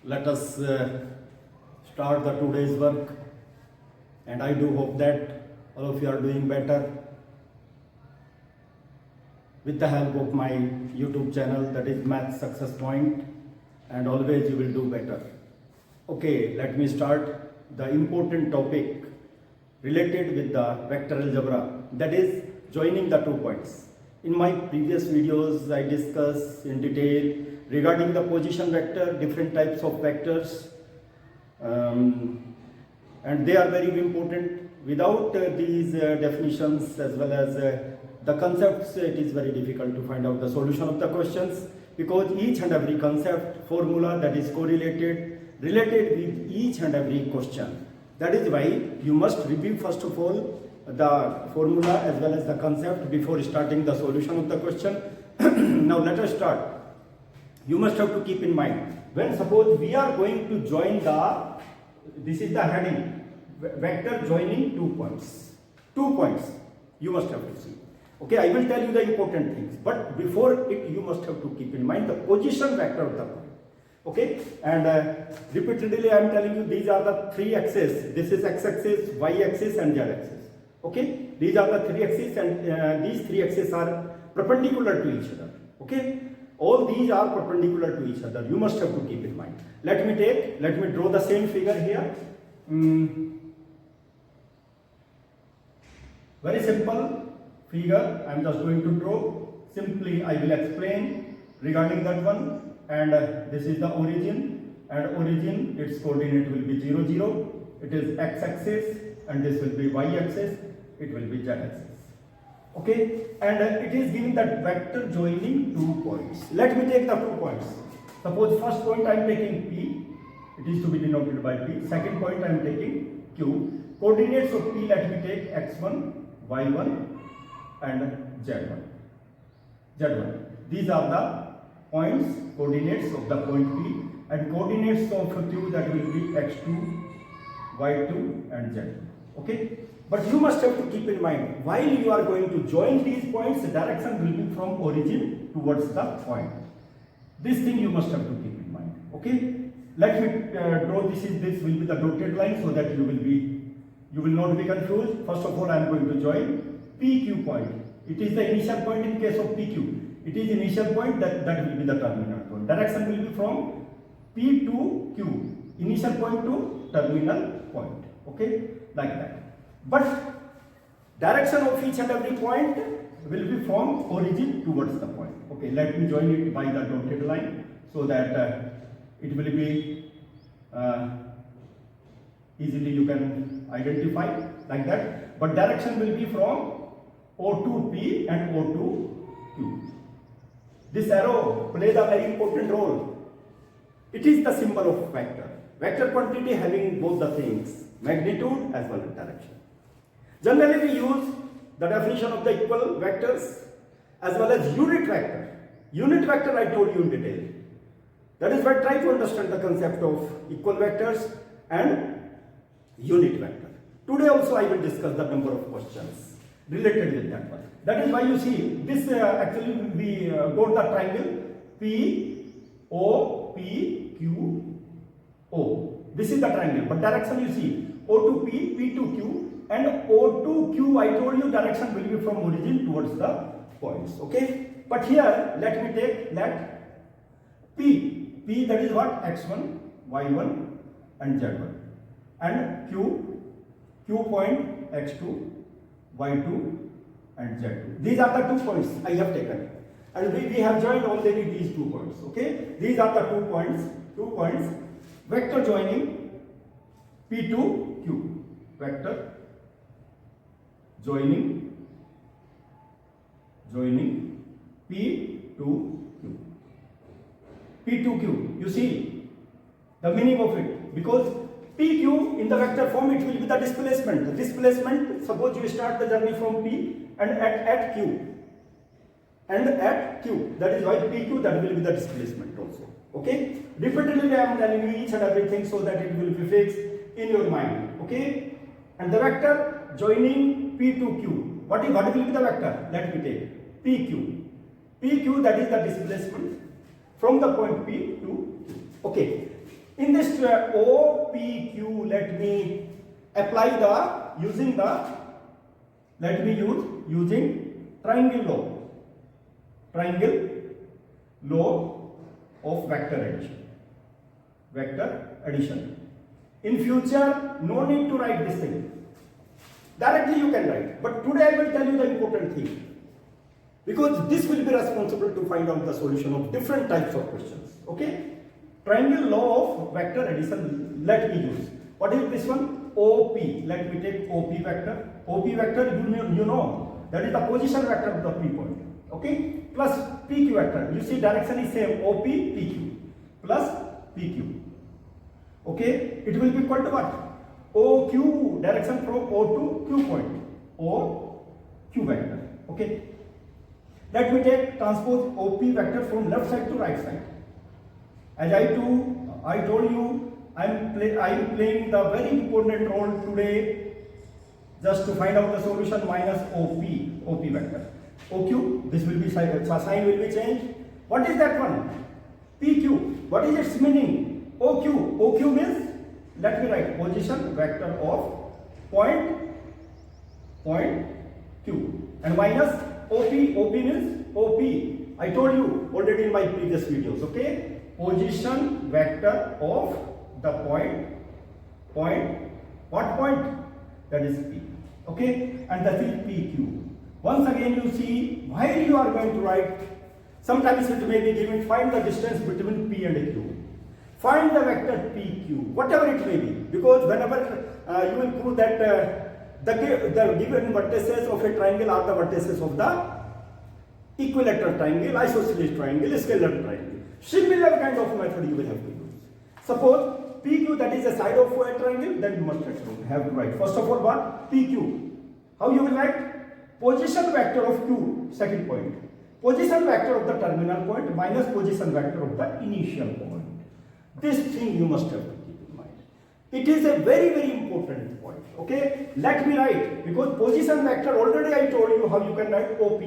let us start the today's work, and I do hope that all of you are doing better with the help of my YouTube channel, that is Math Success Point, and always you will do better. Okay, let me start the important topic related with the vector algebra, that is joining the 2 points. In my previous videos I discussed in detail regarding the position vector, different types of vectors, and they are very important. Without these definitions as well as the concepts, it is very difficult to find out the solution of the questions, because each and every concept, formula that is related with each and every question. That is why you must review first of all the formula as well as the concept before starting the solution of the question. Now let us start. You must have to keep in mind, when suppose we are going to join this is the heading, vector joining 2 points. 2 points you must have to see. Okay, I will tell you the important things, but before it you must have to keep in mind the position vector of the point. Okay, and repeatedly I am telling you, these are the 3 axes. This is x-axis, y-axis and z-axis. Okay, these are the 3 axes, and these 3 axes are perpendicular to each other. Okay, all these are perpendicular to each other. You must have to keep in mind. Let me draw the same figure here. Very simple figure I am just going to draw. Simply I will explain regarding that one. And this is the origin, and origin, its coordinate will be 0, 0. It is x-axis, and this will be y-axis, it will be z-axis. Okay, and it is giving that vector joining 2 points. Let me take the 2 points. Suppose first point I am taking P, it is to be denoted by P. Second point I am taking Q. Coordinates of P, let me take x1, y1 and z1. Z1. These are the points, coordinates of the point P, and coordinates of Q, that will be x2, y2 and z2. Okay, but you must have to keep in mind, while you are going to join these points, the direction will be from origin towards the point. This thing you must have to keep in mind. Okay, let me draw this will be the dotted line, so that you will not be confused. First of all I am going to join PQ point. It is the initial point in case of PQ. It is initial point, that will be the terminal point. Direction will be from P to Q, initial point to terminal point. Okay, like that. But direction of each and every point will be from origin towards the point. Okay, let me join it by the dotted line, so that it will be easily you can identify like that. But direction will be from O to P and O to Q. This arrow plays a very important role. It is the symbol of vector. Vector quantity having both the things, magnitude as well as direction. Generally we use the definition of the equal vectors as well as unit vector. Unit vector I told you in detail. That is why try to understand the concept of equal vectors and unit vector. Today also I will discuss the number of questions related with that one. That is why you see this actually we got the triangle P O P Q O. This is the triangle, but direction you see O to P, P to Q, and O to Q. I told you direction will be from origin towards the points. Okay, but here let me take that P, that is what, x1, y1 and z1, and Q point x2, y2 and z2. These are the 2 points I have taken, and we have joined already these 2 points. Okay, these are the 2 points, vector joining P to Q, vector joining P to Q. P to Q, you see the meaning of it, because PQ in the vector form, it will be the displacement. The displacement, suppose you start the journey from P and at Q. That is why PQ, that will be the displacement also. Okay? Repeatedly I am telling you each and everything, so that it will be fixed in your mind. Okay? And the vector joining P to Q. What will be the vector? Let me take PQ. PQ, that is the displacement from the point P to Q. Okay. In this OPQ, let me apply using triangle law of vector addition. In future, no need to write this thing. Directly you can write. But today I will tell you the important thing. Because this will be responsible to find out the solution of different types of questions. Okay? Triangle law of vector addition, let me use. What is this one? OP. Let me take OP vector. OP vector, you know, that is the position vector of the P point. Okay? Plus PQ vector. You see direction is same. OP, PQ. Plus PQ. Okay? It will be equal to what? OQ, direction from O to Q point. OQ vector. Okay? Let me take transpose OP vector from left side to right side. As I told you, I am playing the very important role today just to find out the solution minus OP vector. OQ, this will be sign will be changed. What is that one? PQ, what is its meaning? OQ means, let me write position vector of point Q, and minus OP means OP. I told you already in my previous videos, okay? Position vector of the point, what point? That is P, okay? And that is PQ. Once again you see, while you are going to write, sometimes it may be given, find the distance between P and Q. Find the vector PQ, whatever it may be, because whenever you will prove that the given vertices of a triangle are the vertices of the equilateral triangle, isosceles triangle, scalar triangle. Similar kind of method you will have to use. Suppose PQ, that is the side of a triangle, then you must have to write. First of all, what? PQ. How you will write? Position vector of Q, second point. Position vector of the terminal point minus position vector of the initial point. This thing you must have to keep in mind. It is a very, very important point. Okay? Let me write, because position vector, already I told you how you can write OP.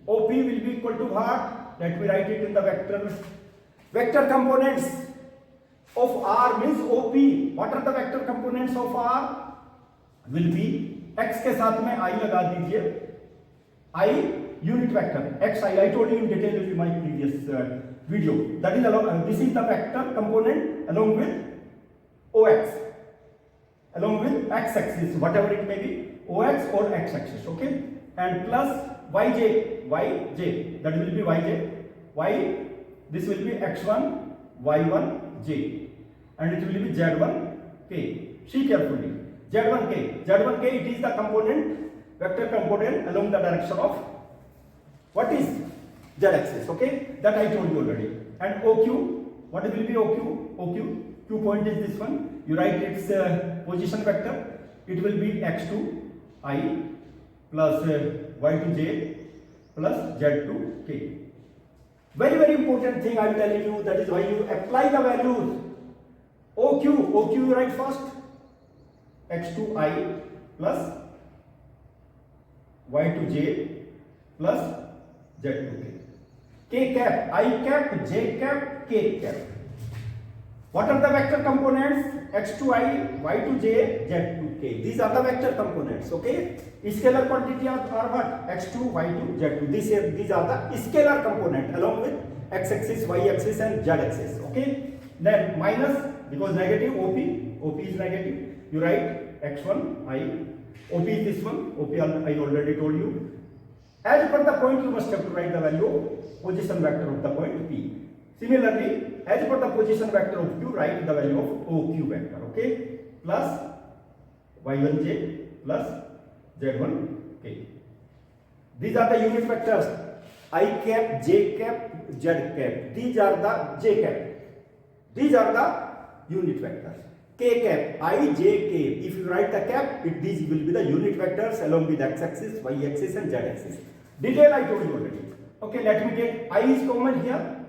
OP will be equal to what? Let me write it in the vector components of R means OP. What are the vector components of R? Will be x के साथ में I लगा दीजिए. I unit vector xi. I told you in detail in my previous video. That is this is the vector component along with OX, along with x-axis, whatever it may be, OX or x-axis. Okay, and plus yj, that will be yj, this will be x1, y1, j, and it will be z1, k. See carefully, z1k, it is the component, vector component along the direction of, what is z-axis, okay, that I told you already. And OQ, what will be OQ, Q point is this one, you write its position vector, it will be x2, I, plus y to j, plus z to k. Very, very important thing I am telling you, that is why you apply the values. OQ you write first, x2i plus y to j plus z to k. K cap, I cap, j cap, k cap. What are the vector components? x2i, y to j, z to k. These are the vector components, okay? Scalar quantity are what? x2, y2, z2. These are the scalar component along with x-axis, y-axis and z-axis, okay? Then minus, because negative, OP is negative. You write x1, I. OP is this one, OP I already told you. As per the point, you must have to write the value of position vector of the point P. Similarly, as per the position vector of Q, write the value of OQ vector, okay? Plus y1j plus z1k. These are the unit vectors. I cap, j cap, z cap. These are the j cap. These are the unit vectors. K cap, I, j, k. If you write the cap, these will be the unit vectors along with x-axis, y-axis and z-axis. Detail I told you already. Okay, let me take I is common here.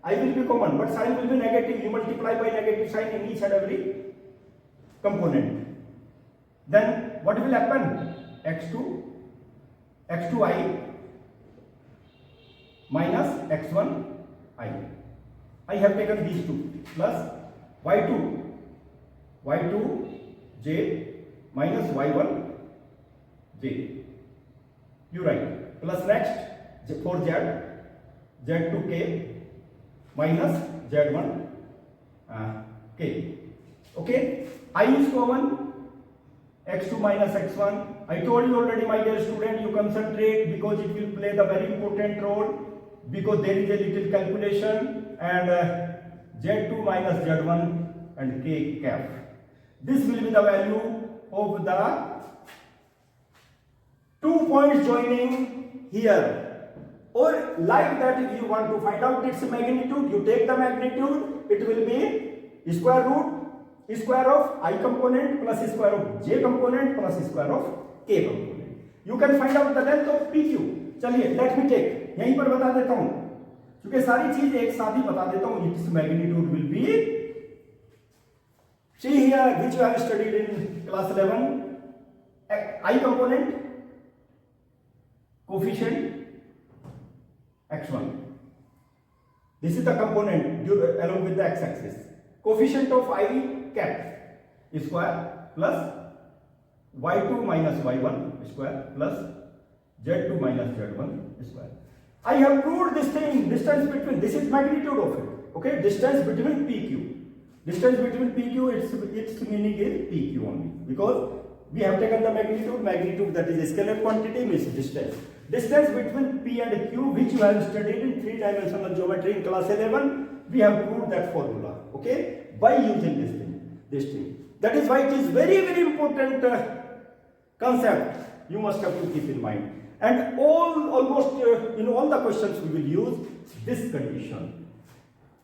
I will be common, but sign will be negative. You multiply by negative sign in each and every component. Then what will happen? x2i minus x1i. I have taken these two plus y2 j minus y1 j. You write plus next for z2 k minus z1 k. Okay, I is common, x2 minus x1. I told you already, my dear student, you concentrate because it will play the very important role, because there is a little calculation, and z2 minus z1 and k cap. This will be the value of the 2 points joining here. Or like that, if you want to find out its magnitude, you take the magnitude, it will be square of I component plus square of j component plus square of k component. You can find out the length of PQ. चलिए, let me take, यहीं पर बता देता हूं, क्योंकि सारी चीज एक साथ ही बता देता हूं. Its magnitude will be, see here, which you have studied in class 11, I component, coefficient x1. This is the component along with the x-axis. Coefficient of I cap square plus y2 minus y1 square plus z2 minus z1 square. I have proved this thing, distance between, this is magnitude of it. Okay, distance between PQ. Distance between PQ, its meaning is PQ only, because we have taken the magnitude that is a scalar quantity, means distance. Distance between P and Q, which you have studied in 3-dimensional geometry in class 11, we have proved that formula, okay, by using this thing. That is why it is very, very important concept you must have to keep in mind. And almost in all the questions we will use this condition.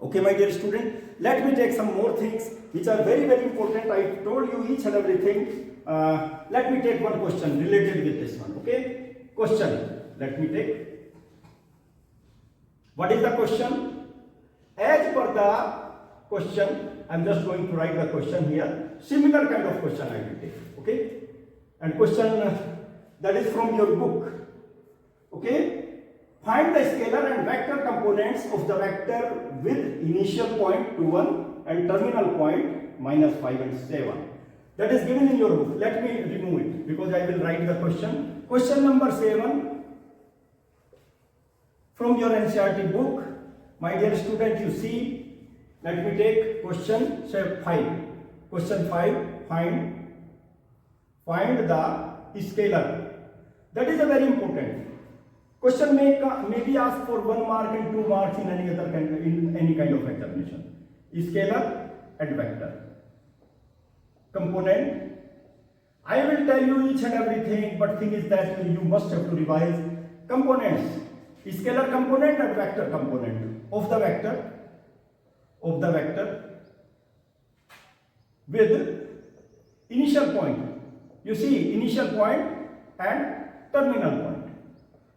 Okay, my dear student, let me take some more things which are very, very important. I told you each and everything. Let me take one question related with this one. Okay, question. Let me take. What is the question? As per the question, I am just going to write the question here. Similar kind of question I will take. Okay, and question that is from your book. Okay. Find the scalar and vector components of the vector with initial point 2, 1 and terminal point minus 5 and 7. That is given in your book. Let me remove it because I will write the question. Question number 7 from your NCERT book. My dear student, you see, let me take question say 5. Question 5, find the scalar. That is a very important. Question may be asked for 1 mark and 2 marks in any other kind, in any kind of examination. Scalar and vector component. I will tell you each and everything, but thing is that you must have to revise components. Scalar component and vector component of the vector with initial point. You see, initial point and terminal point.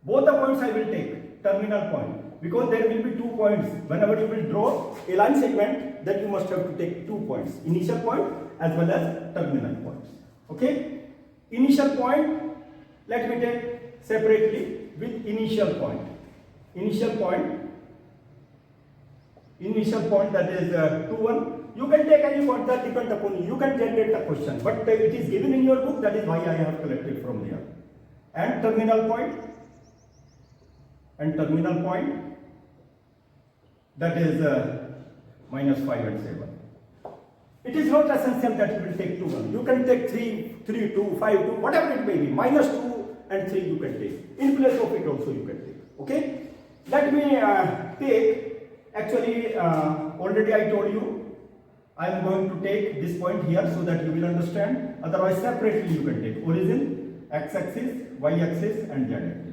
Both the points I will take terminal point, because there will be 2 points. Whenever you will draw a line segment, then you must have to take 2 points, initial point as well as terminal points. Okay, initial point, let me take separately with initial point. Initial point that is 2, 1. You can take any point, that depends upon you. You can generate the question, but it is given in your book. That is why I have collected from there. And terminal point. That is minus 5 and 7. It is not essential that you will take 2, 1. You can take 3, 2, 5, 2, whatever it may be. Minus 2 and 3 you can take. In place of it also you can take. Okay? Let me take, actually already I told you, I am going to take this point here so that you will understand. Otherwise separately you can take origin, x-axis, y-axis and z-axis.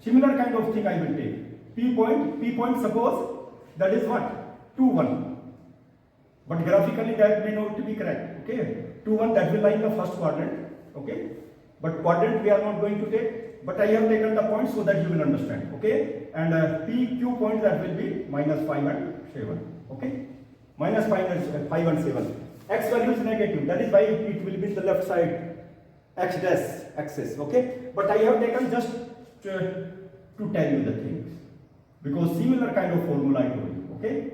Similar kind of thing I will take. P point suppose that is what? 2, 1. But graphically that may not be correct. Okay? 2, 1 that will lie in the first quadrant. Okay? But quadrant we are not going to take. But I have taken the point so that you will understand. Okay? And PQ point that will be minus 5 and 7. Okay? Minus 5 and 7. X value is negative. That is why it will be in the left side. X dash axis. Okay? But I have taken just to tell you the things, because similar kind of formula I told you. Okay,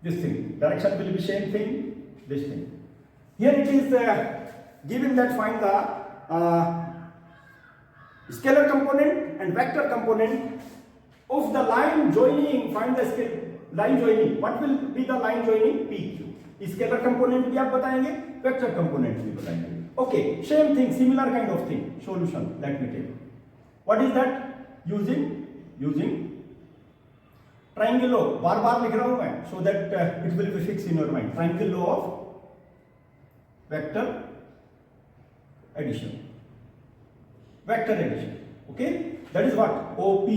this thing. Direction will be same thing, this thing. Here it is given that find the scalar component and vector component of the line joining. Find the line joining. What will be the line joining? PQ. Scalar component भी आप बताएंगे, vector component भी बताएंगे. Okay, same thing, similar kind of thing. Solution. Let me take. What is that? Using triangle law. बार लिख रहा हूं मैं, so that it will be fixed in your mind. Triangle law of vector addition. Vector addition. Okay, that is what? OP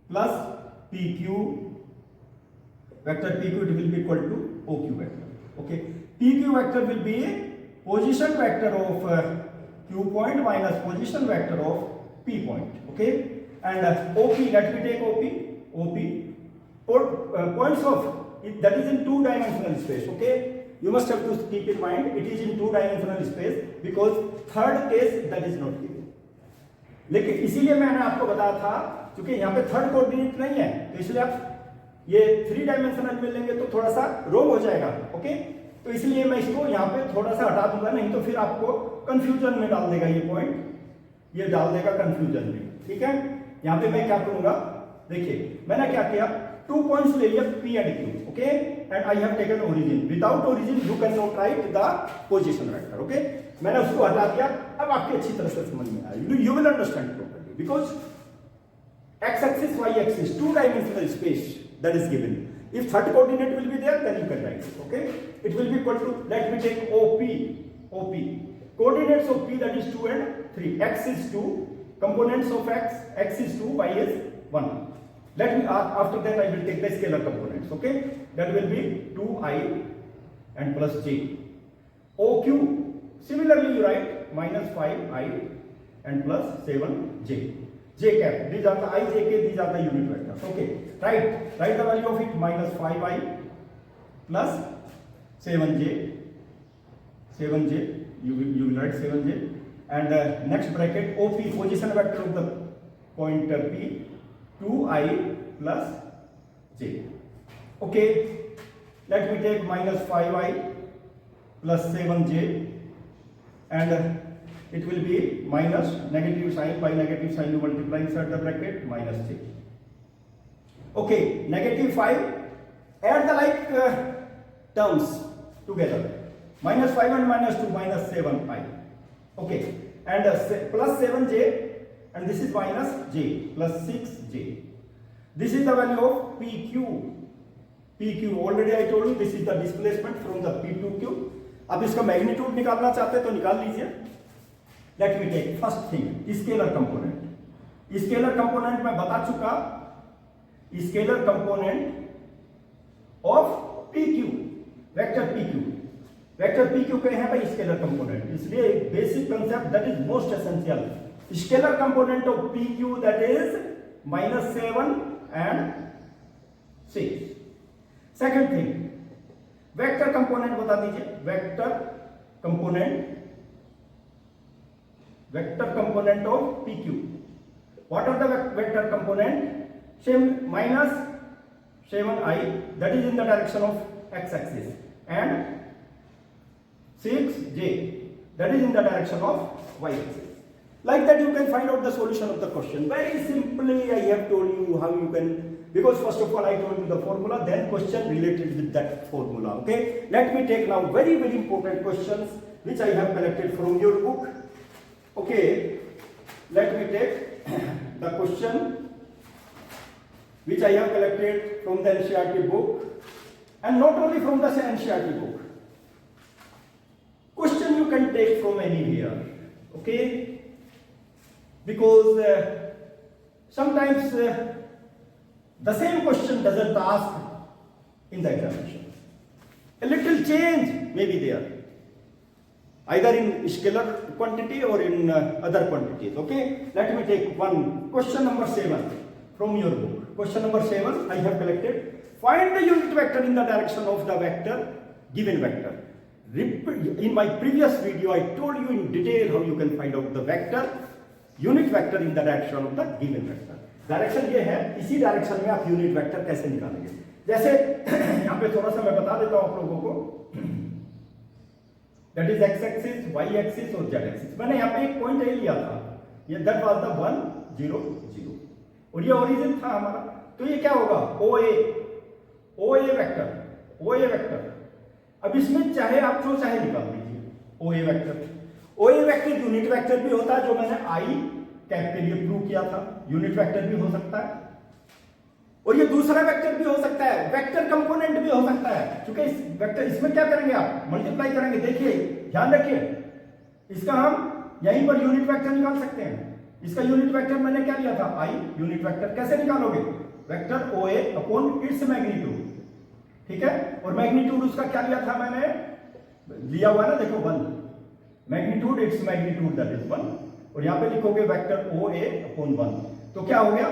plus PQ. Vector PQ it will be equal to OQ vector. Okay, PQ vector will be a position vector of Q point minus position vector of P point. Okay, and OP, let me take OP points of it, that is in two-dimensional space. Okay, you must have to keep in mind it is in two-dimensional space because third case that is not given. लेकिन इसीलिए मैंने आपको बताया था क्योंकि यहाँ पे third coordinate नहीं है, तो इसलिए आप ये थ्री डायमेंशनल में लेंगे तो थोड़ा सा रोंग हो जाएगा. ओके, तो इसलिए मैं इसको यहाँ पे थोड़ा सा हटा दूंगा, नहीं तो फिर आपको कंफ्यूजन में डाल देगा ये पॉइंट, ये डाल देगा कंफ्यूजन में. ठीक है, यहाँ पे मैं क्या करूंगा, देखिए मैंने क्या किया, 2 पॉइंट्स ले लिया P and Q. Okay, and I have taken origin. Without origin you can not right the position vector. Okay, मैंने उसको हटा दिया. अब आपकी अच्छी तरह से समझ में आया, you will understand properly because x axis y axis two dimensional space that is given. If third coordinate will be there, then you can write it. Okay, it will be equal to, let me take OP coordinates of P, that is 2 and 3. X is 2, components of x is 2, y is 1. Let me after that I will take the scalar components. Okay, that will be 2i and plus j. OQ similarly you write minus 5i and plus 7j. J cap, these are the I, J, K, these are the unit vectors. Okay, write the value of it, minus 5i plus 7j, you will write 7j, and next bracket OP, position vector of the point P, 2i plus j. Okay, let me take minus 5i plus 7j, and it will be minus negative sign, by negative sign you multiply inside the bracket, minus j. Okay, negative 5, add the like terms together, minus 5 and minus 2, minus 7i. Okay, and plus 7j, and this is minus j, plus 6j. This is the value of PQ. Already I told you this is the displacement from the P to Q. अब इसका magnitude निकालना चाहते हैं तो निकाल लीजिए. Let me take first thing, scalar component. Scalar component मैं बता चुका, scalar component of PQ, vector PQ. Vector PQ कहे हैं भाई scalar component. इसलिए basic concept that is most essential. Scalar component of PQ, that is minus 7 and 6. Second thing, vector component बता दीजिए. Vector component of PQ. What are the vector component? Same, minus 7i, that is in the direction of x-axis, and 6j, that is in the direction of y-axis. Like that you can find out the solution of the question. Very simply I have told you how you can, because first of all I told you the formula, then question related with that formula. Okay, let me take now very important questions which I have collected from your book. Okay, let me take the question which I have collected from the NCERT book, and not only from the NCERT book. Question you can take from anywhere. Okay, because sometimes the same question doesn't ask in the examination. A little change may be there, either in scalar quantity or in other quantities. Okay, let me take one question number 7 from your book. Question number 7 I have collected. Find the unit vector in the direction of the vector, given vector. In my previous video I told you in detail how you can find out the vector, unit vector in the direction of the given vector. Direction ये है, इसी direction में आप unit vector कैसे निकालेंगे. जैसे यहाँ पे थोड़ा सा मैं बता देता हूं आप लोगों को, that is x axis, y axis और जेड एक्सिस। मैंने यहाँ पे एक पॉइंट ए लिया था, ये दैट वाज द 1 0 0 और ये ओरिजिन था हमारा। तो ये क्या होगा, ओ ए वेक्टर। अब इसमें चाहे आप जो चाहे निकाल दीजिए, ओ ए वेक्टर यूनिट वेक्टर भी होता है, जो मैंने आई कैप के लिए प्रूव किया था, यूनिट वेक्टर भी हो सकता है, और ये दूसरा वेक्टर भी हो सकता है, वेक्टर कंपोनेंट भी हो सकता है। क्योंकि इस वेक्टर, इसमें क्या करेंगे आप, मल्टीप्लाई करेंगे। देखिए ध्यान रखिए, इसका हम यहीं पर यूनिट वेक्टर निकाल सकते हैं। इसका यूनिट वेक्टर मैंने क्या लिया था, आई यूनिट वेक्टर। कैसे निकालोगे, वेक्टर ओ ए अपॉन इट्स मैग्नीट्यूड, ठीक है। और मैग्नीट्यूड उसका क्या लिया था, मैंने लिया हुआ ना, देखो 1 magnitude, its magnitude that is 1, और यहां पे लिखोगे वेक्टर ओ ए अपॉन 1। तो क्या हो गया,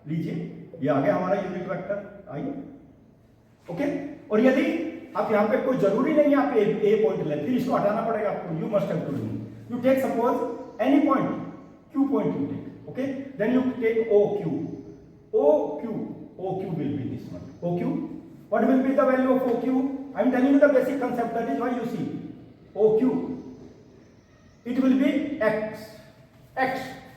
लीजिए ये आ गया हमारा यूनिट वेक्टर आई, ओके। और यदि आप यहाँ पे, कोई जरूरी नहीं है आप ए पॉइंट लें, फिर इसको हटाना पड़ेगा आपको, you must have to do, you take suppose any point, Q point you take, okay, then you take O Q will be this one, o q. What will be the value of o q? I am telling you the basic concept, that is why you see o q, it will be x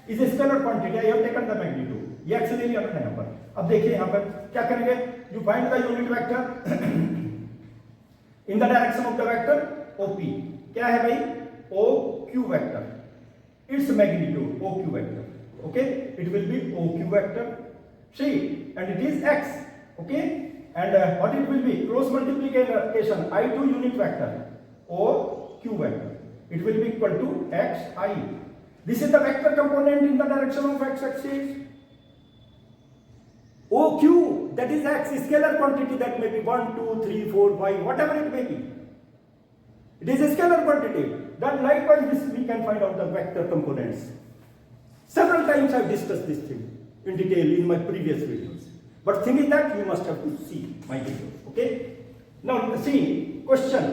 is a scalar quantity, I have taken the magnitude, ये x ले लिया मैंने यहाँ पर। अब देखिए यहाँ पर क्या करेंगे, you find the unit vector in the direction of the vector op, क्या है भाई, o q vector, its magnitude o q vector, okay, it will be o q vector, see, and it is x, okay, and what it will be, cross multiplication I to unit vector o q vector, it will be equal to x I. This is the vector component in the direction of x axis. OQ, that is x, scalar quantity, that may be 1 2 3 4 5, whatever it may be, it is a scalar quantity. That likewise this we can find out the vector components. Several times I have discussed this thing in detail in my previous videos, but thing is that you must have to see my videos, okay. Now see question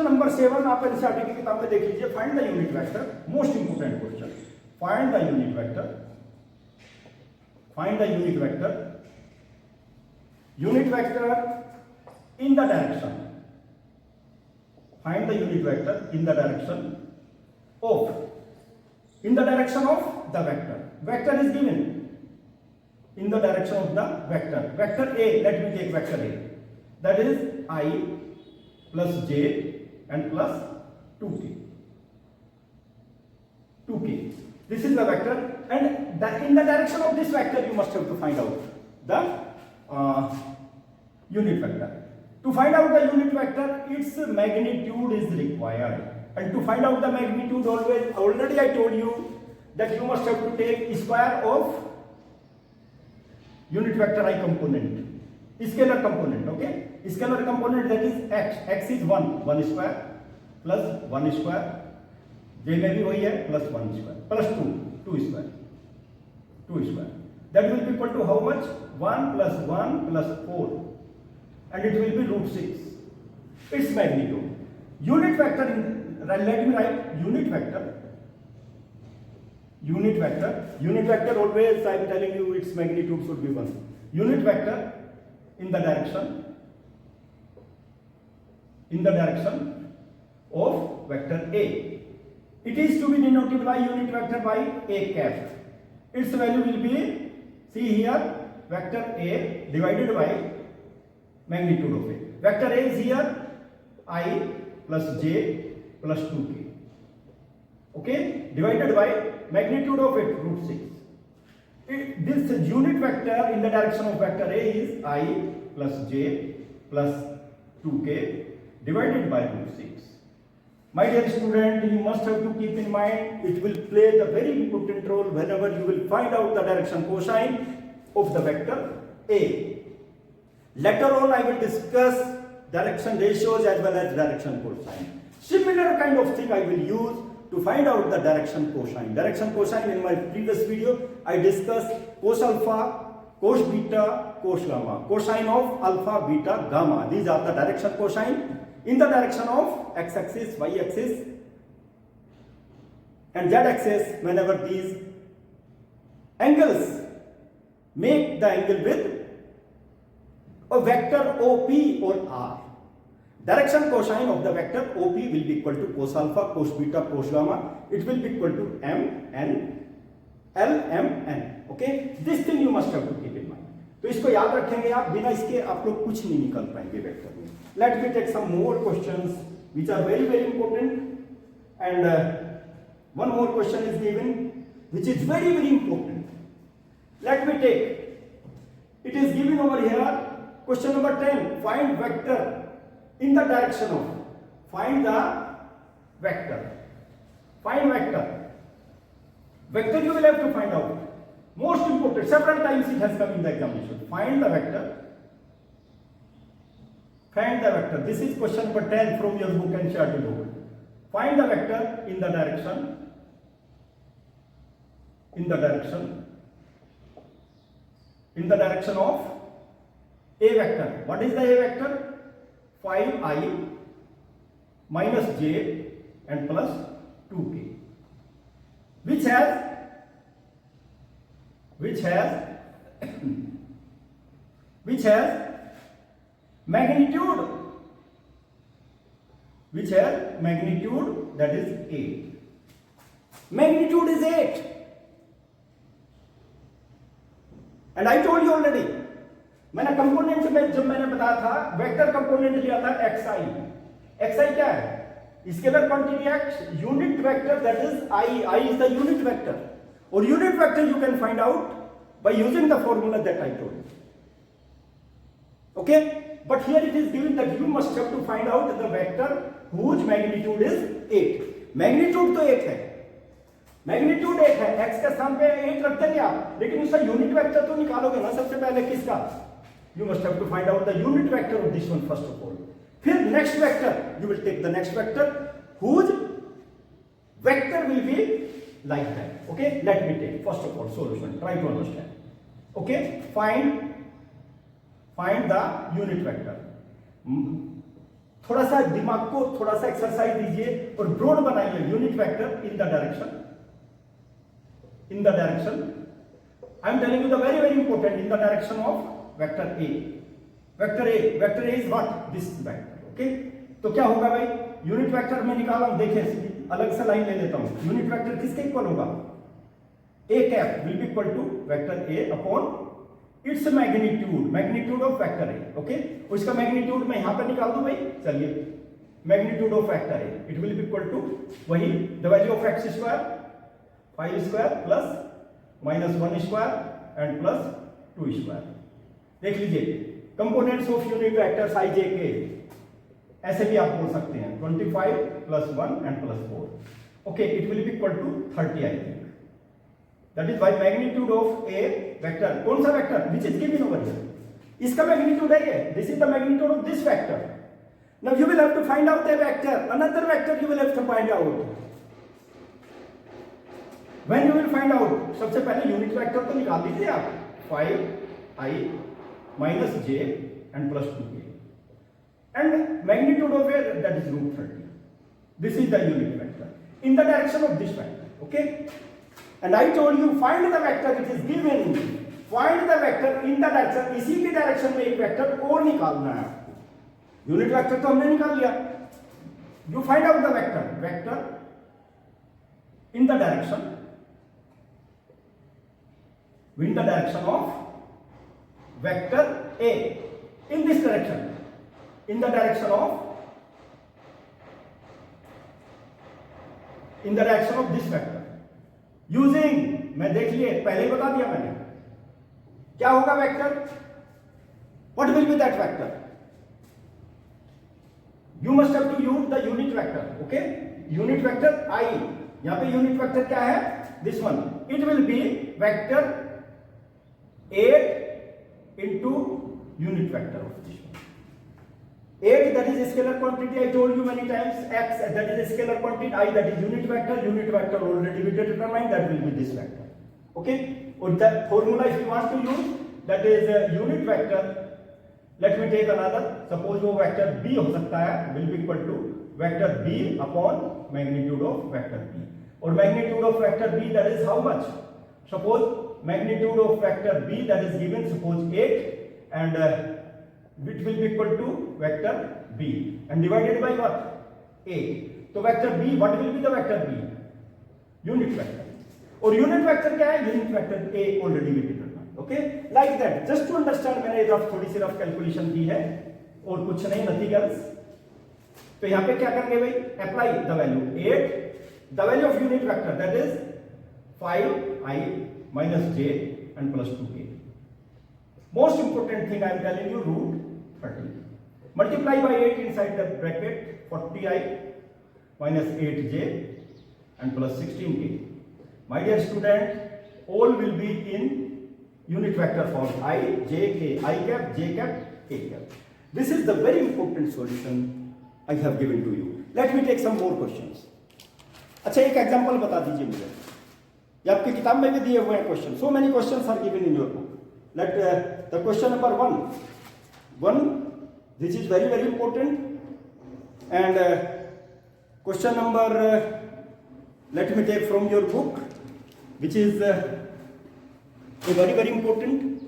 number 7, आप NCERT की किताब में देख लीजिए, find the unit vector, most important question, find the unit vector in the direction, find the unit vector in the direction of the vector is given in the direction of the vector a. Let me take vector a, that is I plus j and plus 2k. This is the vector, and in the direction of this vector you must have to find out the unit vector. To find out the unit vector, its magnitude is required, and to find out the magnitude, already I told you that you must have to take square of unit vector I component, scalar component, okay, scalar component, that is x is 1 square plus 1 square, j में भी वही है, plus 1 square plus 2 square, that will be equal to how much, 1 plus 1 plus 4, and it will be root 6, its magnitude. Unit vector, let me write unit vector always I am telling you its magnitude should be 1. Unit vector in the direction of vector a, it is to be denoted by unit vector by a cap. Its value will be, see here, vector a divided by magnitude of a. Vector a is here I plus j plus 2k, okay, divided by magnitude of it root 6. This unit vector in the direction of vector a is I plus j plus 2k divided by root 6. My dear student, you must have to keep in mind, it will play the very important role whenever you will find out the direction cosine of the vector a. Later on I will discuss direction ratios as well as direction cosine. Similar kind of thing I will use to find out the direction cosine. Direction cosine, in my previous video I discussed cos alpha, cos beta, cos gamma. Cosine of alpha, beta, gamma. These are the direction cosine in the direction of x-axis, y-axis and z-axis. Whenever these angles make the angle with a vector OP or R. Direction cosine of the vector OP will be equal to cos alpha, cos beta, cos gamma. It will be equal to MN, LMN. Okay, this thing you must have to keep in mind. तो इसको याद रखेंगे आप, बिना इसके आप लोग कुछ नहीं निकल पाएंगे वेक्टर में. Let me take some more questions which are very very important, and one more question is given which is very very important. Let me take. It is given over here. Question number 10. Find vector in the direction of. Find the vector. Find vector. Vector you will have to find out. Most important. Several times it has come in the examination. Find the vector. Find the vector. This is question number 10 from your book and NCERT book. Find the vector in the direction. In the direction. In the direction of A vector. What is the A vector? 5i minus j and plus 2k, which has magnitude, that is 8. Magnitude is 8. And I told you already, मैंने component में जब मैंने बताया था vector component लिया था xi क्या है? Scalar quantity x, unit vector that is I is the unit vector, और unit vector you can find out by using the formula that I told you. Okay, but here it is given that you must have to find out the vector whose magnitude is 8. Magnitude तो 8 है, magnitude 8 है, x के स्थान पे 8 रख देंगे आप, लेकिन उसका यूनिट वेक्टर तो निकालोगे ना सबसे पहले किसका? You must have to find out the unit vector of this one first of all. फिर next vector, you will take the next vector whose vector will be like that. Okay, let me take first of all solution. Try to understand. Okay, find the unit vector. थोड़ा सा दिमाग को थोड़ा सा exercise दीजिए और broad बनाइए. Unit vector in the direction I am telling you the very very important, in the direction of vector A. Vector A is what? This vector. Okay, तो क्या होगा भाई? यूनिट वेक्टर में निकाला हूं, देखिए अलग से लाइन ले लेता हूं. यूनिट वेक्टर किसके इक्वल होगा? A cap will be equal to vector A upon its magnitude of vector A. Okay, उसका मैग्नीट्यूड मैं यहां पर निकाल दूं भाई. चलिए, magnitude of vector A it will be equal to वही the value of x square 5 square plus minus 1 square and plus 2 square. देख लीजिए components of unit vectors i j k, ऐसे भी आप बोल सकते हैं 25 plus 1 and plus 4. Okay, it will be equal to 30 I think. That is by magnitude of a vector. कौन सा vector? Which is given over here. इसका magnitude है ये. This is the magnitude of this vector. Now you will have to find out a vector. Another vector you will have to find out. When you will find out, सबसे पहले unit vector तो निकाल लीजिए आप. 5i minus j and plus 2k. And magnitude of a, that is root 30. This is the unit vector in the direction of this vector. Okay, and I told you find the vector which is given. Find the vector in the direction. इसी के direction में एक vector और निकालना है. Unit vector तो हमने निकाल लिया. You find out the vector in the direction of vector A, in this direction, in the direction of this vector, using, मैं देख लिए पहले ही बता दिया मैंने क्या होगा vector. What will be that vector? You must have to use the unit vector. Okay, unit vector I, यहाँ पे unit vector क्या है? This one. It will be vector 8 into unit vector of this one. 8 that is scalar quantity, I told you many times. X that is scalar quantity, I that is unit vector already we determined, that will be this vector. Okay, or that formula if you want to use, that is unit vector. Let me take another. Suppose वो vector B हो सकता है, will be equal to vector B upon magnitude of vector B. और magnitude of vector B that is how much? Suppose magnitude of vector B that is given, suppose 8, and which will be equal to vector b and divided by what? A. तो vector b, what will be the vector b? Unit vector. और unit vector क्या है? Unit vector A already we determined. Okay, like that. Just to understand, मैंने rough थोड़ी सी rough calculation की है और कुछ नहीं, nothing else. तो यहाँ पे क्या करेंगे भाई? Apply the value 8, the value of unit vector, that is 5i minus j and plus 2k. Most important thing I am telling you, root 30. Multiply by 8 inside the bracket, 40i minus 8j and plus 16k. My dear student, all will be in unit vector form, I, j, k, I cap, j cap, k cap. This is the very important solution I have given to you. Let me take some more questions. अच्छा, एक example बता दीजिए मुझे, ये आपकी किताब में भी दिए हुए हैं question. So many questions are given in your book. Let the question number 1, this is very very important, and question number, let me take from your book, which is a very very important,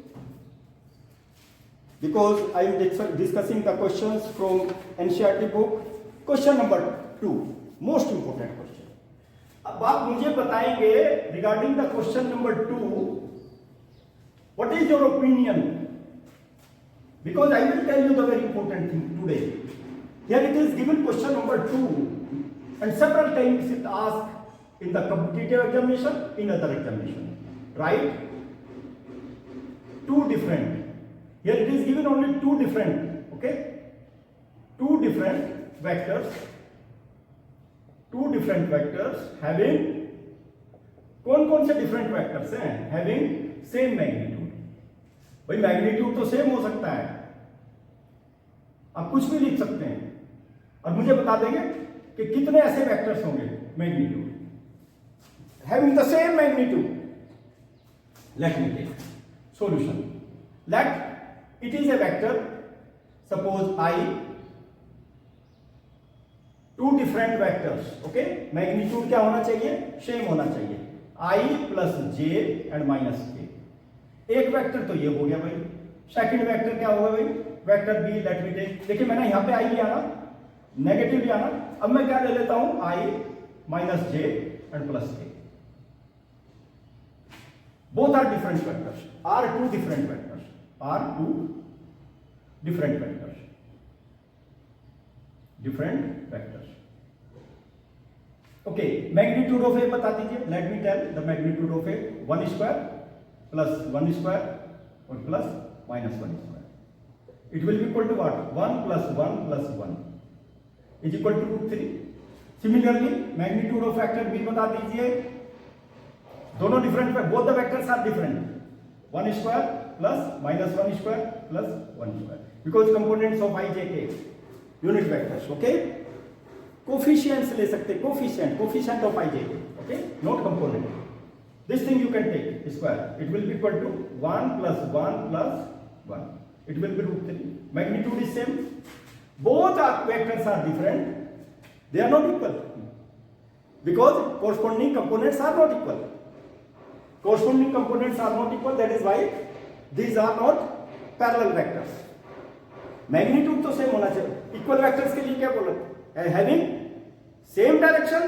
because I am discussing the questions from NCERT book. Question number 2, most important question. अब आप मुझे बताएंगे regarding the question number 2, what is your opinion? Because I will tell you the very important thing today. Here it is given question number 2, and several times it asked in the competitive examination, in other examination, right? 2 different. Here it is given only 2 different, okay? 2 different vectors. 2 different vectors having, कौन-कौन से different vectors हैं? Having same magnitude. भाई magnitude तो same हो सकता है, आप कुछ भी लिख सकते हैं और मुझे बता देंगे कि कितने ऐसे वेक्टर्स होंगे magnitude having the same magnitude. Let me take solution. Let it is a vector, suppose i, 2 different vectors. Okay, magnitude क्या होना चाहिए? सेम होना चाहिए. I plus j and minus k. एक वेक्टर तो ये हो गया भाई. सेकंड वेक्टर क्या होगा भाई? Vector b. Let me take, देखिए मैंने यहां पे आई लिया ना, नेगेटिव लिया ना, अब मैं क्या ले लेता हूं? I minus J and plus K. Both are different vectors, are 2 different vectors, are 2 different vectors, different vectors. Okay, magnitude of A बता दीजिए. Let me tell the magnitude of A, 1 square plus 1 square or plus minus 1 square. It will be equal to what? 1 plus 1 plus 1 is equal to root 3. Similarly, magnitude of vector b बता दीजिए. दोनों different, both the vectors are different. 1 square plus minus 1 square plus 1 square, because components of I, j, k, unit vectors. Okay, coefficients ले सकते, coefficient of I, j, k. Okay, not component. This thing you can take square. It will be equal to 1 plus 1 plus 1. It will be root 3. Magnitude is same. Both vectors are different. They are not equal, because corresponding components are not equal. Corresponding components are not equal. That is why these are not parallel vectors. Magnitude तो same होना चाहिए. Equal vectors के लिए क्या बोला? Having same direction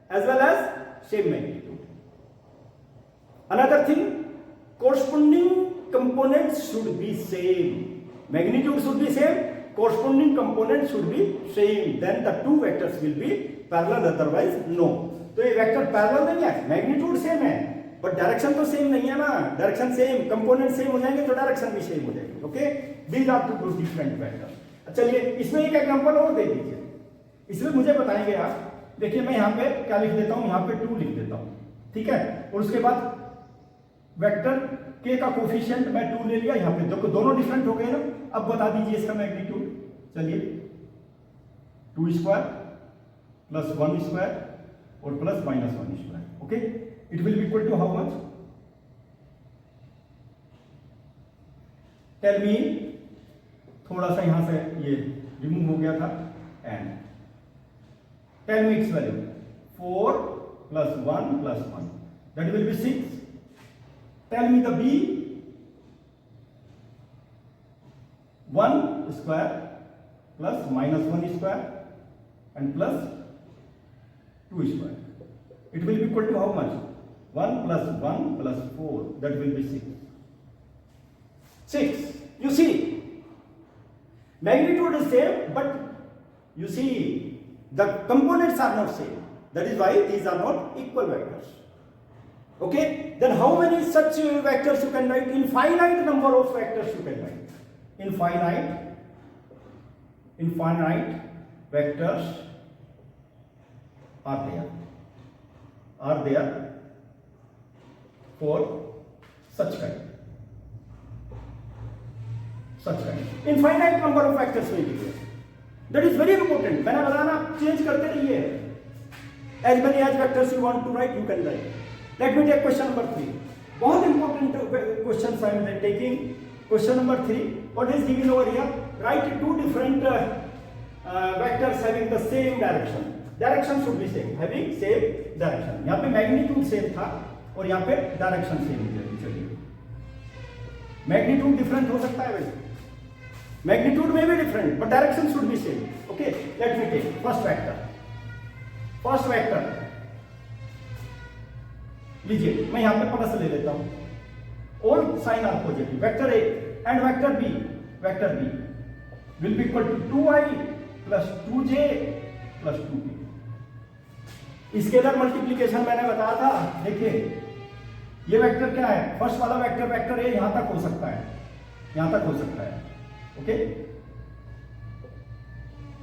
as well as same magnitude. Another thing, corresponding components should be same. Magnitude should be same, corresponding components should be same. Then the 2 vectors will be parallel, otherwise no. तो ये vector parallel नहीं है, magnitude same है, but direction तो same नहीं है ना. Direction same, component same हो जाएंगे तो डायरेक्शन भी सेम हो जाएगी. Okay, these are 2 different vectors. चलिए इसमें एक एग्जांपल और दे दीजिए. इसमें मुझे बताएंगे आप. देखिए मैं यहाँ पे क्या लिख देता हूँ, यहाँ पे 2 लिख देता हूँ, ठीक है, और उसके बाद वेक्टर के का कोफिशिएंट मैं 2 ले लिया. यहाँ पे दोनों डिफरेंट हो गए ना. अब बता दीजिए इसका मैग्नीट्यूड. चलिए 2 स्क्वायर प्लस 1 स्क्वायर और plus minus 1 square. Okay, it will be equal to how much? Tell me. थोड़ा सा यहां से ये रिमूव हो गया था. And tell me its value. 4 plus 1 plus 1, that will be 6. Tell me the b. 1 square plus minus 1 square and plus 2 square. It will be equal to how much? 1 plus 1 plus 4, that will be 6. 6. You see, magnitude is same, but you see, the components are not same. That is why these are not equal vectors. Okay? Then how many such vectors you can write? Infinite number of vectors you can write. Infinite vectors are there for such kind. Infinite number of vectors will be there. That is very important. मैंने बताना आप change करते रहिए. As many as vectors you want to write, you can write. Let me take question number 3. बहुत important questions I am taking. Question number 3. What is given over here? Write two different vectors having the same direction. Direction should be same. Having same direction. यहाँ पे magnitude same था और यहाँ पे direction same है. चलिए. Magnitude different हो सकता है वैसे. Magnitude may be different, but direction should be same. Okay. Let me take first vector. First vector. लीजिए मैं यहाँ पे प्लस ले लेता हूँ. All sign are positive. Vector A and vector B will be equal to 2i plus 2j plus 2k. Scalar multiplication मैंने बताया था. देखिए ये वेक्टर क्या है? फर्स्ट वाला वेक्टर ए यहां तक हो सकता है, यहां तक हो सकता है. Okay,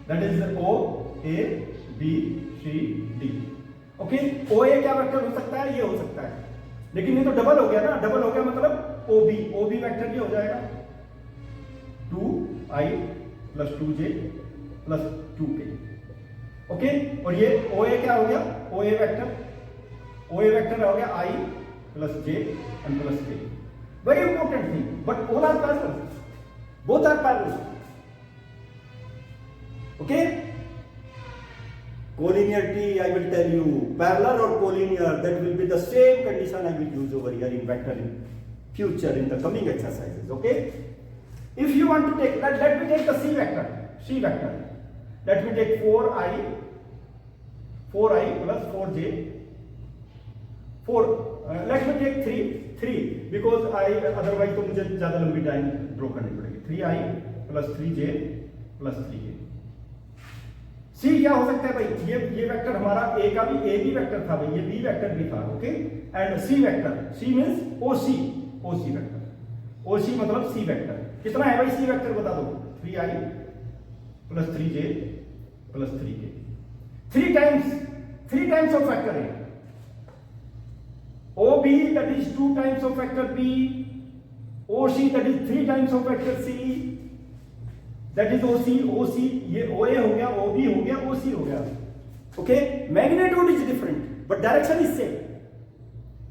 that is O A B C D. Okay, O A क्या वेक्टर हो सकता है? ये हो सकता है. लेकिन ये तो डबल हो गया ना. डबल हो गया मतलब ओ बी वेक्टर ये हो जाएगा 2i plus 2j plus 2k. Okay, और ये ओ ए क्या हो गया? ओ ए वेक्टर हो गया i plus j and plus k. Very important thing. But all are parallel. Both are parallel. Okay? Collinearity, I will tell you. Parallel or collinear, that will be the same condition I will use over here in vector in future in the coming exercises. Okay? If you want to take, let me take the C vector. Let me take 4i plus 4j. Let me take 3 because otherwise तो मुझे ज्यादा लंबी time draw करनी पड़ेगी. 3i plus 3j plus 3k. C क्या हो सकता है भाई? ये वेक्टर हमारा A का भी वेक्टर था भाई, ये B वेक्टर भी था. Okay, and C vector, C means OC vector. OC मतलब C वेक्टर. कितना है भाई C वेक्टर बता दो? 3i plus 3j plus 3k. 3 times of vector A. OB, that is 2 times of vector B. OC, that is 3 times of vector C. That is OC. ये OA हो गया, OB हो गया, OC हो गया. Okay? Magnitude is different, but direction is same.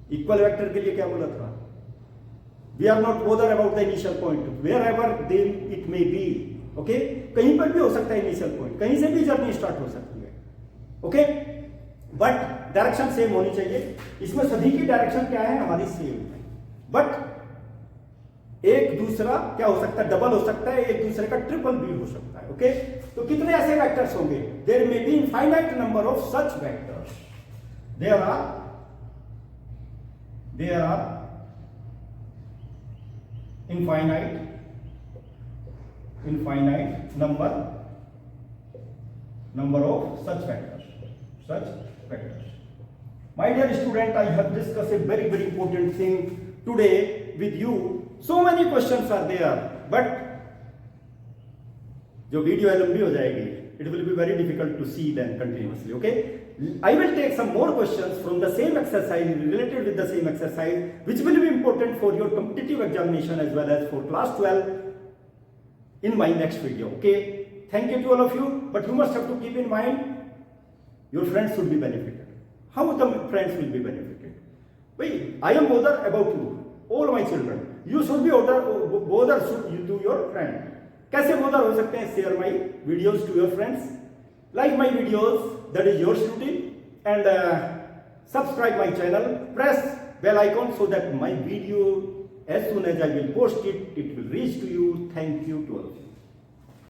Equal vector के लिए क्या बोला था? We are not bothered about the initial point. Wherever it may be. Okay? कहीं पर भी हो सकता है initial point. कहीं से भी जर्नी स्टार्ट हो सकती है. Okay? बट डायरेक्शन सेम होनी चाहिए. इसमें सभी की डायरेक्शन क्या है? हमारी सेम है. बट एक दूसरा क्या हो सकता है? डबल हो सकता है, एक दूसरे का ट्रिपल भी हो सकता है. ओके, तो कितने ऐसे वेक्टर्स होंगे? There may be infinite number of such vectors. There are infinite number of such vectors. My dear student, I have discussed a very important thing today with you. So many questions are there, but जो video है लंबी हो जाएगी. It will be very difficult to see them continuously. Okay, I will take some more questions from the same exercise, related with the same exercise, which will be important for your competitive examination as well as for class 12 in my next video. Okay, thank you to all of you, but you must have to keep in mind your friends should be benefited. How the friends will be benefited? Wait, I am bothered about you, all my children. You should be bothered to your friend. कैसे bother हो सकते हैं? Share my videos to your friends, like my videos, that is your duty, and subscribe my channel, press bell icon so that my video, as soon as I will post it, it will reach to you. Thank you to all of you.